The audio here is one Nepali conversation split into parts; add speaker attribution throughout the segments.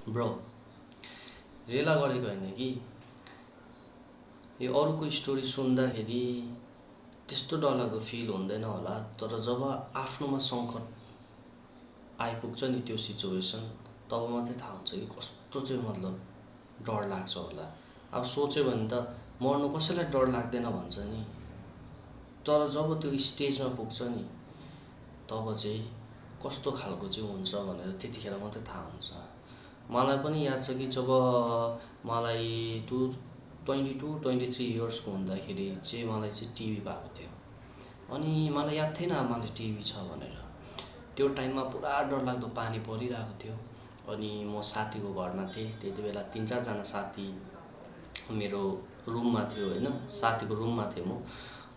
Speaker 1: ब्रो रेला गरेको होइन कि यो अरूको स्टोरी सुन्दाखेरि त्यस्तो डरलाग्दो फिल हुँदैन होला, तर जब आफ्नोमा सङ्कट आइपुग्छ नि त्यो सिचुएसन, तब मात्रै थाहा हुन्छ कि कस्तो चाहिँ मतलब डर लाग्छ होला। अब सोच्यो भने त मर्नु कसैलाई डर लाग्दैन भन्छ नि, तर जब त्यो स्टेजमा पुग्छ नि तब चाहिँ कस्तो खालको चाहिँ हुन्छ भनेर त्यतिखेर मात्रै थाहा हुन्छ। मलाई पनि याद छ कि जब मलाई 22-23 इयर्सको हुँदाखेरि चाहिँ मलाई चाहिँ टिभी भएको थियो, अनि मलाई याद थिएन मलाई टिभी छ भनेर। त्यो टाइममा पुरा डरलाग्दो पानी परिरहेको थियो, अनि म साथीको घरमा थिएँ। त्यति बेला 3-4 जना साथी मेरो रुममा थियो होइन, साथीको रुममा थिएँ म।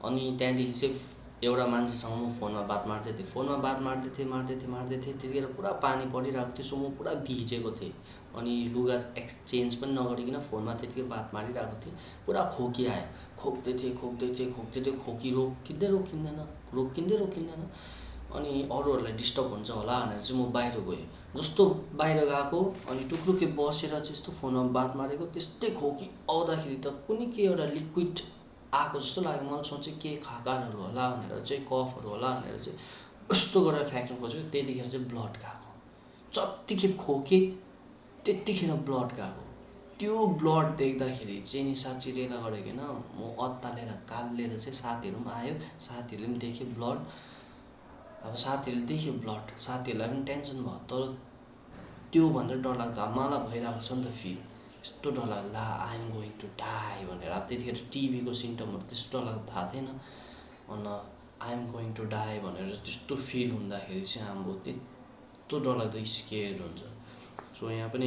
Speaker 1: अनि त्यहाँदेखि चाहिँ एउटा मान्छेसँग म फोनमा बात मार्दै थिएँ। त्यतिखेर पुरा पानी परिरहेको थियो, सो म पुरा भिजेको थिएँ। अनि लुगा एक्सचेन्ज पनि नगरिकन फोनमा त्यतिकै बात मारिरहेको थिएँ। पुरा खोकी आयो, खोक्दै थिएँ, खोकी रोकिँदैन। अनि अरूहरूलाई डिस्टर्ब हुन्छ होला भनेर चाहिँ म बाहिर गएँ। जस्तो बाहिर गएको अनि टुक्रुके बसेर चाहिँ यस्तो फोनमा बात मारेको, त्यस्तै खोकी आउँदाखेरि त कुनै के एउटा लिक्विड आएको जस्तो लाग्यो। मैले सोचेँ के खाकारहरू होला भनेर चाहिँ, कफहरू होला भनेर चाहिँ यस्तो गरेर फ्याँक्नु खोजेँ। त्यतिखेर चाहिँ ब्लड गएको, जत्तिखेर खोकेँ त्यत्तिखेर ब्लड गएको। त्यो ब्लड देख्दाखेरि चाहिँ नि साँच्ची रेला गरेको होइन, म अत्तालेर कालिएर चाहिँ साथीहरू पनि आयो, साथीहरूले पनि देख्यो ब्लड। अब साथीहरूले देख्यो ब्लड, साथीहरूलाई पनि टेन्सन भयो। तर त्यो भनेर डरलाग्दो अब मलाई भइरहेको छ नि त फिल, यस्तो डरलाग्दो ला I am going to die भनेर। अब त्यतिखेर टिभीको सिम्टमहरू त्यस्तो डरलाग्दो थाहा थिएन, अनि I am going to die भनेर त्यस्तो फिल हुँदाखेरि चाहिँ अब त्यस्तो डरलाग्दो स्केयर हुन्छ। सो यहाँ पनि